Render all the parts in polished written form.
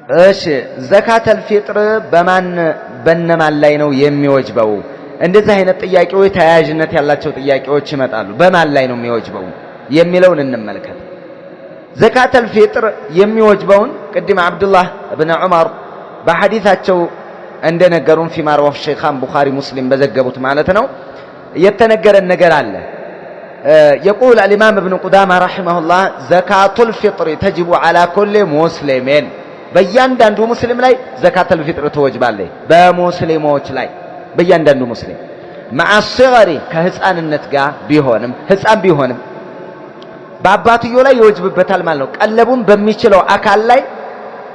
እሺ ዘካተል ፊጥር በነማን ላይ ነው የሚወጅበው? እንደዚህ አይነት ጥያቄዎች ተያያዥነት ያላቸው ጥያቄዎች ይመጣሉ። በማን ላይ ነው የሚወጅበው የሚለውን እንመልከት። ዘካተል ፊጥር የሚወጅበውን ቅድም አብዱላህ እብነ ዑመር በሐዲታቸው እንደነገሩን ፊማ ረዋሁ ሸይኻን ቡኻሪ ሙስሊም በዘገቡት ማለት ነው የተነገረን ነገር አለ። يقول الإمام ابن قدامة رحمه الله زكاة الفطر تجب على كل مسلم በእያንዳንዱ ሙስሊም ላይ ዘካተል ፊጥር ተወጅባለች። በሙስሊሞች ላይ በእያንዳንዱ ሙስሊም مع الصغر ከህፃንነት ጋር ቢሆንም ህፃን ቢሆንም በአባትዮ ላይ ይወጅብበታል ማለት ነው። ቀለቡን በሚችለው አካል ላይ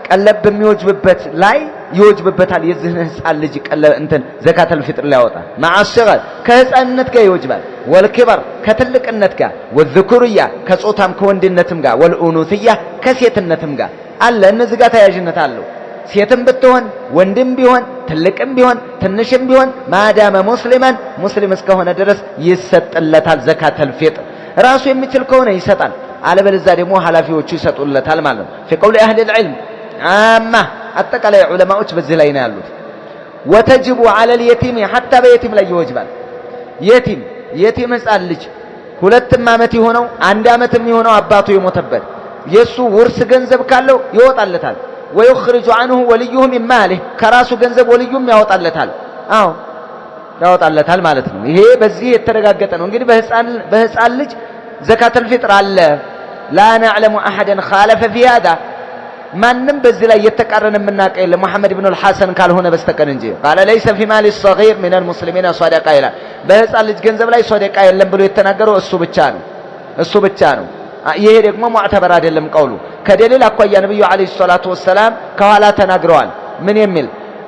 ቀለብ በሚወጅብበት ላይ ይወጅብበታል። የዚህን ህፃን ልጅ ቀለብ እንትን ዘካተል ፊጥር ላይ ያወጣ مع الصغر ከህፃንነት ጋር ይወጅባል። ወልኪበር ከትልቅነት ጋር ወዝኩርያ ከጾታም ከወንድነትም ጋር ወልኡኑስያ ከሴትነትም ጋር አለ። እነዚህ ጋር ተያያዥነት አለው። ሴትም ብትሆን ወንድም ቢሆን ትልቅም ቢሆን ትንሽም ቢሆን ማዳመ ሙስሊማን ሙስሊም እስከሆነ ድረስ ይሰጥለታል ዘካተል ፊጥር። ራሱ የሚችል ከሆነ ይሰጣል፣ አለበለዚያ ደግሞ ኃላፊዎቹ ይሰጡለታል ማለት ነው። في قول اهل العلم عامه አጠቃላይ ዑለማዎች በዚህ ላይ ነው ያሉት። وتجب على اليتيم حتى በየቲም ላይ ይወጅባል። የቲም ህፃን ልጅ 2 ዓመት የሆነው 1 ዓመትም የሆነው አባቱ የሞተበት የሱ ውርስ ገንዘብ ካለው ይወጣለታል። ويخرج عنه وليه من ماله ከራሱ ገንዘብ ወልዩም ያወጣለታል። አዎ ያወጣለታል ማለት ነው። ይሄ በዚህ የተረጋገጠ ነው። እንግዲህ በህፃን ልጅ ዘካተል ፊጥር አለ። لا نعلم احدا خالف في هذا ማንም በዚህ ላይ የተቃረነ የምናውቀው የለም መሐመድ ኢብኑ አልሐሰን ካልሆነ በስተቀር እንጂ قال ليس في مال الصغير من المسلمين صدقه ይላል። በህፃን ልጅ ገንዘብ ላይ ሶደቃ የለም ብሎ የተናገረው እሱ ብቻ ነው። ይሄ ደግሞ ሙዕተበር አይደለም ቀውሉ። ከደሊል አኳያ ነብዩ አለይሂ ሰላቱ ወሰላም ከኋላ ተናግረዋል። ምን የሚል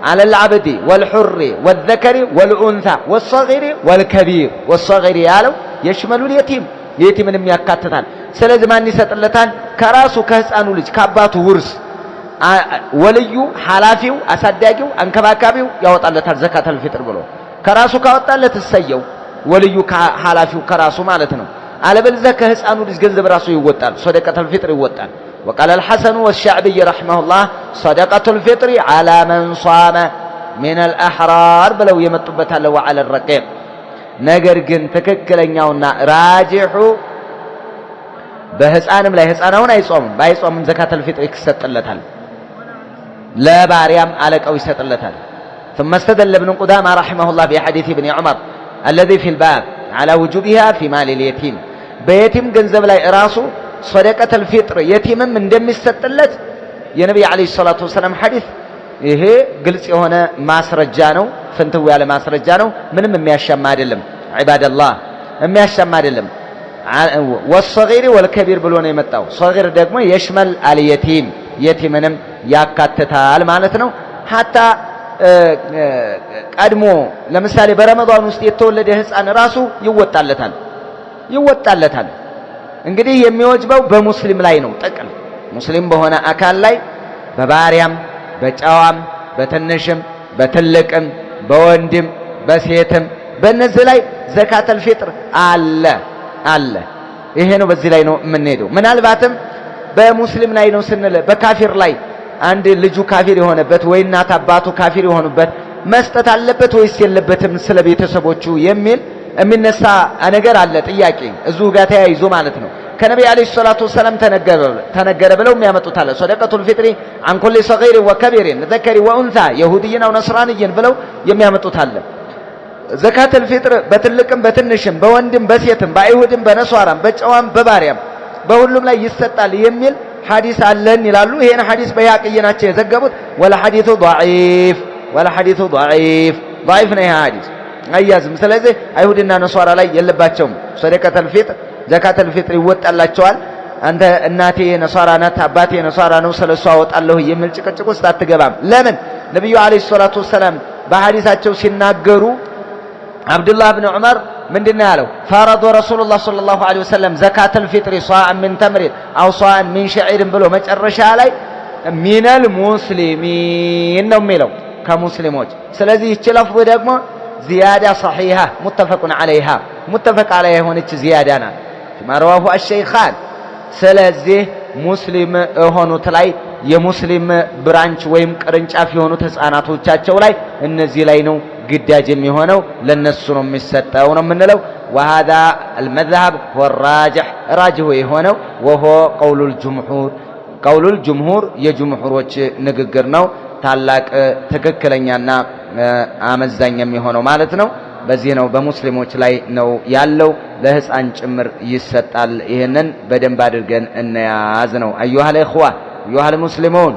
على العبد والحر والذكر والانثى والصغير والكبير والصغير ያለው يشمل اليتيم የቲምንም ያካትታል። ስለዚህ ማን ይሰጥለታል? ከራሱ ከህፃኑ ልጅ ከአባቱ ውርስ ወልዩ ሐላፊው አሳዳጊው አንከባካቢው ያወጣለታል ዘካተል ፊጥር ብሎ ከራሱ ካወጣለት እሰየው፣ ወልዩ ሐላፊው ከራሱ ማለት ነው። አለበለዚያ ከህፃኑ ልጅ ገንዘብ ራሱ ይወጣል፣ ሰደቀተል ፊጥር ይወጣል። وقال الحسن والشعبي رحمه الله صدقة الفطر على من صام من الأحرار بلو يمطبتها لو على الرقيق ነገር ግን ትክክለኛውና ራጂሑ በህፃንም ላይ ህፃናውን አይጾምም። ባይጾምም ዘካተል ፊጥር ይሰጥለታል፣ ለባሪያም አለቃው ይሰጥለታል። ثم استدل ابن قدامة رحمه الله بحديث ابن عمر الذي في الباب على وجوبها في مال اليتيم በየቲም ገንዘብ ላይ ራሱ ሰደቀተል ፊጥር የቲምም እንደሚሰጥለት የነብዩ አለይሂ ሰላቱ ወሰለም ሐዲስ ይሄ ግልጽ የሆነ ማስረጃ ነው። ፍንትው ያለ ማስረጃ ነው። ምንም የሚያሻማ አይደለም። ዒባደላህ የሚያሻማ አይደለም። ወሰጊር ወልከቢር ብሎ ነው የመጣው። ሰጊር ደግሞ የሽመል አልየቲም የቲምንም ያካትታል ማለት ነው። ሐታ ቀድሞ ለምሳሌ በረመዳን ውስጥ የተወለደ ህፃን ራሱ ይወጣለታል። እንግዲህ የሚወጅበው በሙስሊም ላይ ነው። ጥቅል ሙስሊም በሆነ አካል ላይ በባሪያም በጨዋም በትንሽም በትልቅም በወንድም በሴትም በእነዚህ ላይ ዘካተል ፊጥር አለ። ይሄ ነው። በዚህ ላይ ነው የምንሄደው። ምናልባትም በሙስሊም ላይ ነው ስንል በካፊር ላይ አንድ ልጁ ካፊር የሆነበት ወይ እናት አባቱ ካፊር የሆኑበት መስጠት አለበት ወይስ የለበትም ስለ ቤተሰቦቹ የሚል የሚነሳ ነገር አለ። ጥያቄ እዚሁ ጋር ተያይዞ ማለት ነው። ከነብዩ አለይሂ ሰላቱ ወሰለም ተነገረ ብለው የሚያመጡት አለ። ሰደቀቱል ፊጥሪ አን ኩሊ ሰጊር ወከቢር ዘከሪ ወኡንሳ ይሁዲይን አው ነስራንይን ብለው የሚያመጡት አለ። ዘካተል ፊጥር በትልቅም በትንሽም በወንድም በሴትም በአይሁድም በነሷራም በጨዋም በባሪያም በሁሉም ላይ ይሰጣል የሚል ሐዲስ አለን ይላሉ። ይሄን ሐዲስ በያቅይ ናቸው የዘገቡት። ወላ ሐዲሱ ضعيف ነው። ይሄ ሐዲስ አያዝም። ስለዚህ አይሁድና ነሷራ ላይ የለባቸውም ሰደቀተል ፊጥር ዘካተል ፊጥር ይወጣላቸዋል። አንተ እናቴ ነሷራ ናት አባቴ ነሷራ ነው ስለሷ አወጣለሁ የሚል ጭቅጭቅ ውስጥ አትገባም። ለምን? ነብዩ አለይሂ ሰላቱ ወሰለም በሐዲሳቸው ሲናገሩ አብዱላህ ኢብኑ ዑመር ምንድነው ያለው? ፈረደ ረሱላህ ሰለላሁ ዐለይሂ ወሰለም ዘካተል ፊጥር ሷአን ሚን ተምሪን አው ሷአን ሚን ሸዒርን ብሎ መጨረሻ ላይ ሚነል ሙስሊሚን ነው የሚለው ከሙስሊሞች። ስለዚህ ይህች ለፍዝ ደግሞ ዚያዳ ሰሒሃ ሙተፈቁን ዐለይሃ ሙተፈቅ ዐለይሃ የሆነች ዚያዳ ናት። ፊማ ረዋሁ አሸይኻን። ስለዚህ ሙስሊም ሆኑት ላይ የሙስሊም ብራንች ወይም ቅርንጫፍ የሆኑት ህፃናቶቻቸው ላይ እነዚህ ላይ ነው ግዳጅ የሚሆነው ለነሱ ነው የሚሰጠው ነው የምንለው። وهذا المذهب هو الراجح راجح የሆነው وهو قول الجمهور የጅምሁሮች ንግግር ነው ታላቅ ትክክለኛና አመዛኝ የሚሆነው ማለት ነው። በዚህ ነው በሙስሊሞች ላይ ነው ያለው ለህፃን ጭምር ይሰጣል። ይሄንን በደንብ አድርገን እንያዝ ነው። አዩሃ الإخوة أيها المسلمون